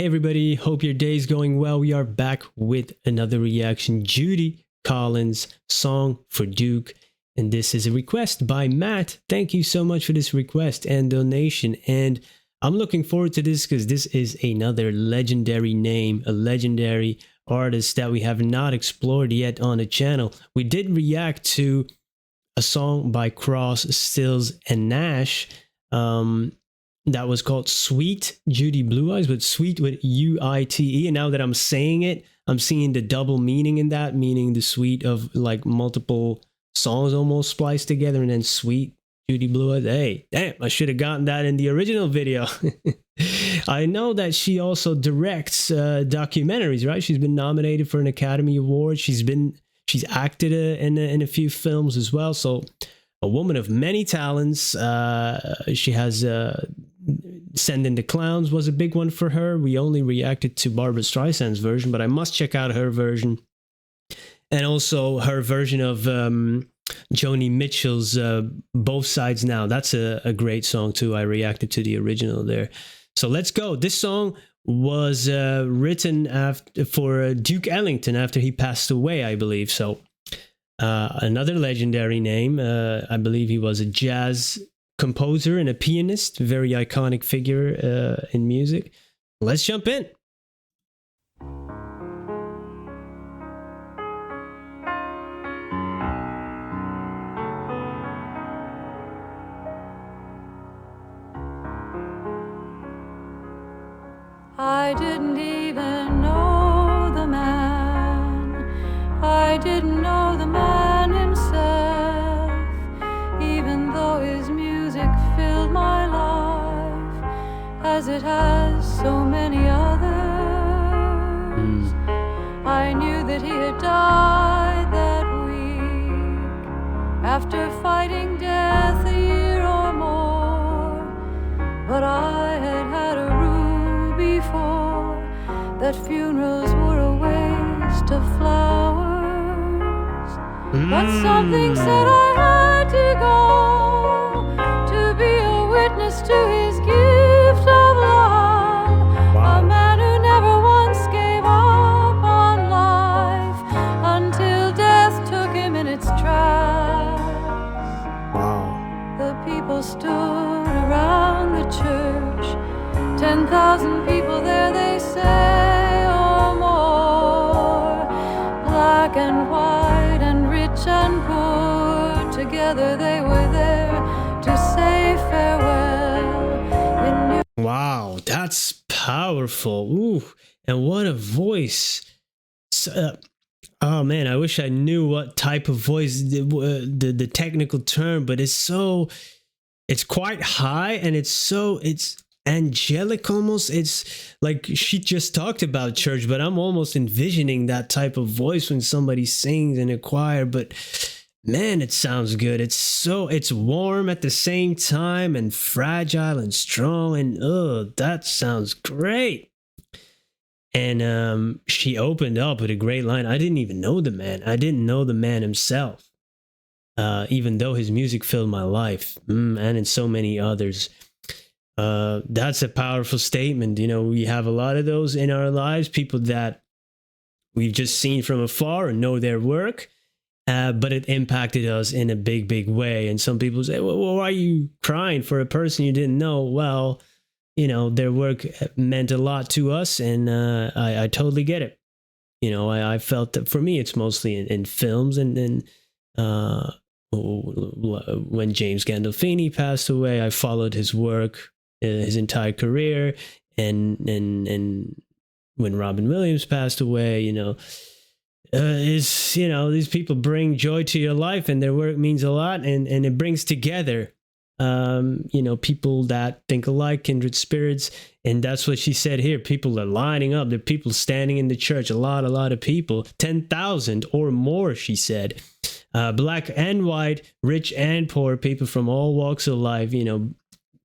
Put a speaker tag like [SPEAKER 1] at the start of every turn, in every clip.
[SPEAKER 1] Hey everybody, hope your day's going well. We are back with another reaction. Judy Collins, Song for Duke. And this is a request by Matt. Thank you so much for this request and donation. And I'm looking forward to this because this is another legendary name, a legendary artist that we have not explored yet on the channel. We did react to a song by Cross, Stills, and Nash. That was called Sweet, Judy Blue Eyes, but Sweet with U-I-T-E. And now that I'm saying it, I'm seeing the double meaning in that, meaning the sweet of like multiple songs almost spliced together, and then Sweet, Judy Blue Eyes. Hey, damn, I should have gotten that in the original video. I know that she also directs documentaries, right? She's been nominated for an Academy Award. She's acted in a few films as well. So a woman of many talents. She has Send in the Clowns was a big one for her. We only reacted to Barbra Streisand's version, but I must check out her version. And also her version of Joni Mitchell's Both Sides Now. That's a great song too. I reacted to the original there. So let's go. This song was written for Duke Ellington after he passed away, I believe. So another legendary name. I believe he was a jazz composer and a pianist, very iconic figure in music. Let's jump in.
[SPEAKER 2] I didn't even know the man. I didn't know the man himself, even though his music filled my life as it has so many others. I knew that he had died that week after fighting death a year or more, but I had had a rule before that funerals were a waste of flowers. But something said I had to go to be a witness to his gift of love. Wow. A man who never once gave up on life until death took him in its tracks.
[SPEAKER 1] Wow.
[SPEAKER 2] The people stood around the church, 10,000 people there, they say, or more. Black and white and rich and poor, together they were there to say farewell.
[SPEAKER 1] Wow, that's powerful. Ooh, and what a voice. Oh man, I wish I knew what type of voice, the technical term, but it's quite high, and it's angelic almost. It's like she just talked about church, but I'm almost envisioning that type of voice when somebody sings in a choir. But man, it sounds good. It's warm at the same time and fragile and strong, and that sounds great. And she opened up with a great line. I didn't even know the man. I didn't know the man himself, even though his music filled my life, and in so many others. That's a powerful statement. You know, we have a lot of those in our lives, people that we've just seen from afar and know their work, but it impacted us in a big, big way. And some people say, well, why are you crying for a person you didn't know? Well, you know, their work meant a lot to us, and I totally get it. You know, I felt that for me, it's mostly in films, and then when James Gandolfini passed away, I followed his work his entire career, and when Robin Williams passed away, you know, these people bring joy to your life, and their work means a lot, and it brings together people that think alike, kindred spirits. And that's what she said here. People are lining up. There are people standing in the church, a lot of people, 10,000 or more, she said. Black and white, rich and poor, people from all walks of life,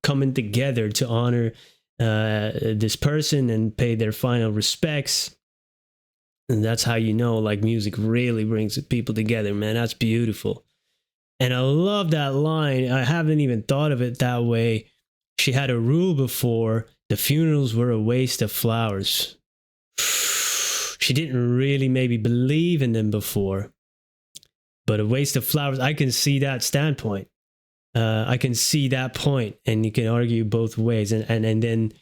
[SPEAKER 1] coming together to honor this person and pay their final respects. And that's how like music really brings people together, man. That's beautiful. And I love that line. I haven't even thought of it that way. She had a rule before The funerals were a waste of flowers. She didn't really maybe believe in them before, but a waste of flowers. I can see that standpoint. I can see that point, and you can argue both ways. And then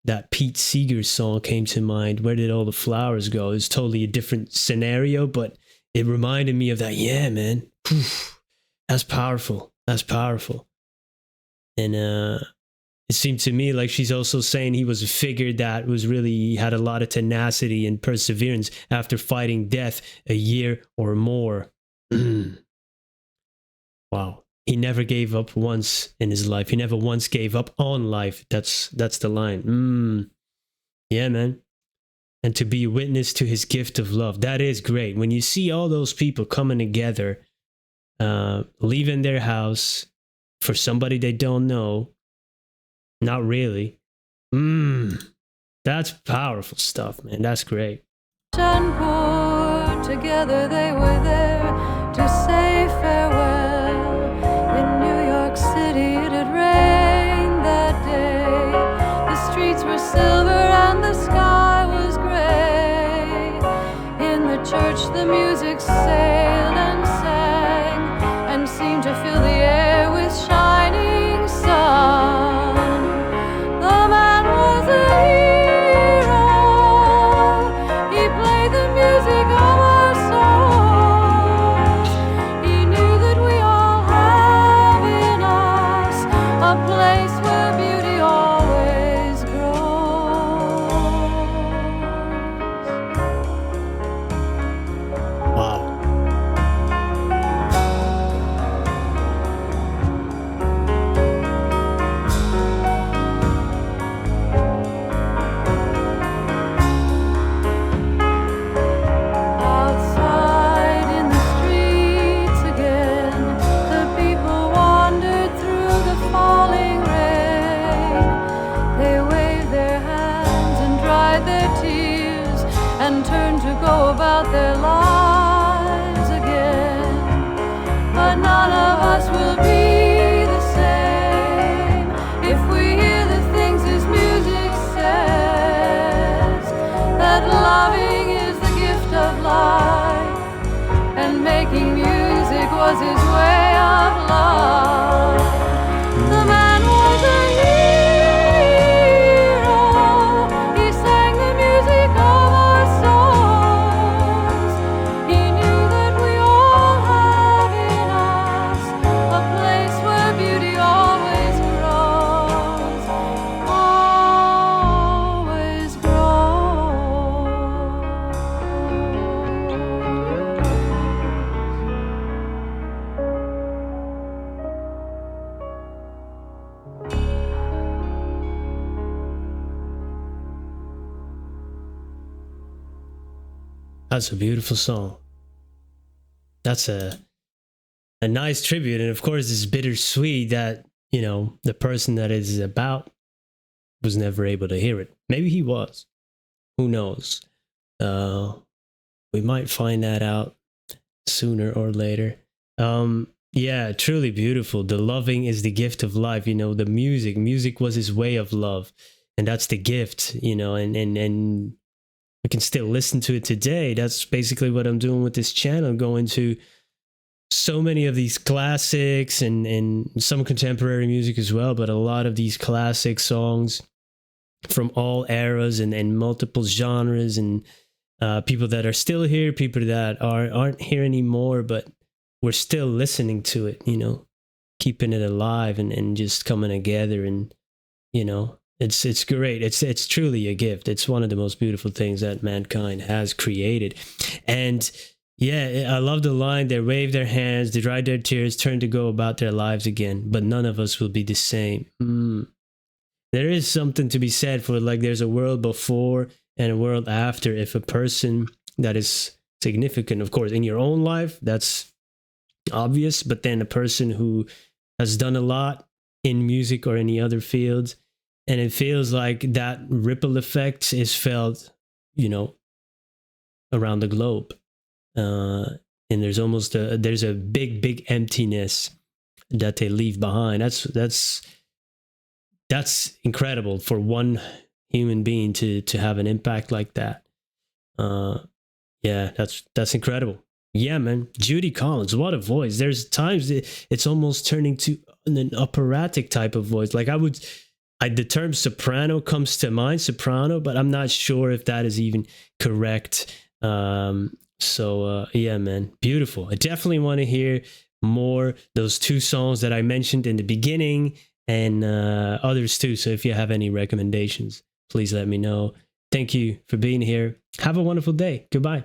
[SPEAKER 1] that Pete Seeger song came to mind. Where did all the flowers go? It's totally a different scenario, but it reminded me of that. Yeah, man, that's powerful. That's powerful. And it seemed to me like she's also saying he was a figure that was really, he had a lot of tenacity and perseverance after fighting death a year or more. Wow. He never gave up once in his life. He never once gave up on life. That's the line. Yeah, man. And to be a witness to his gift of love. That is great. When you see all those people coming together, leaving their house for somebody they don't know, not really. That's powerful stuff, man. That's great.
[SPEAKER 2] And poor together they were there to say farewell. In New York City it had rained that day. The streets were silver and the sky was gray. In the church the music sailed and sang and seemed to fill the air with shining sun. The man was a hero. He played the music of our souls. He knew that we all have in us a place where beauty always grows.
[SPEAKER 1] Wow.
[SPEAKER 2] Outside in the streets again, the people wandered through the falling rain. They waved their hands and dried their tears and turned to go about their lives again. But none of us will be the same if we hear the things his music says, that loving is the gift of life, and making music was his way of love. The man was a hero. He sang the music of our souls. He knew that we all have in us a place where beauty always grows, always grows.
[SPEAKER 1] That's a beautiful song. That's a nice tribute. And of course, it's bittersweet that, you know, the person that it's about was never able to hear it. Maybe he was. Who knows? We might find that out sooner or later. Yeah, truly beautiful. The loving is the gift of life. You know, the music was his way of love, and that's the gift. You know, and I can still listen to it today. That's basically what I'm doing with this channel, going to so many of these classics and some contemporary music as well, but a lot of these classic songs from all eras and multiple genres, and people that are still here, people that aren't here anymore, but we're still listening to it, you know, keeping it alive and just coming together. And, you know, it's great. It's truly a gift. It's one of the most beautiful things that mankind has created. And yeah, I love the line, they waved their hands, they dried their tears, turned to go about their lives again, but none of us will be the same. There is something to be said for, like, there's a world before and a world after. If a person that is significant, of course, in your own life, that's obvious, but then a person who has done a lot in music or any other field, and it feels like that ripple effect is felt, you know, around the globe. And there's almost there's a big emptiness that they leave behind. That's that's incredible for one human being to have an impact like that. Yeah, that's incredible. Yeah, man. Judy Collins, what a voice. There's times it's almost turning to an operatic type of voice. Like the term soprano comes to mind, soprano, but I'm not sure if that is even correct. Yeah, man, beautiful. I definitely want to hear more those two songs that I mentioned in the beginning, and others too. So if you have any recommendations, please let me know. Thank you for being here. Have a wonderful day. Goodbye.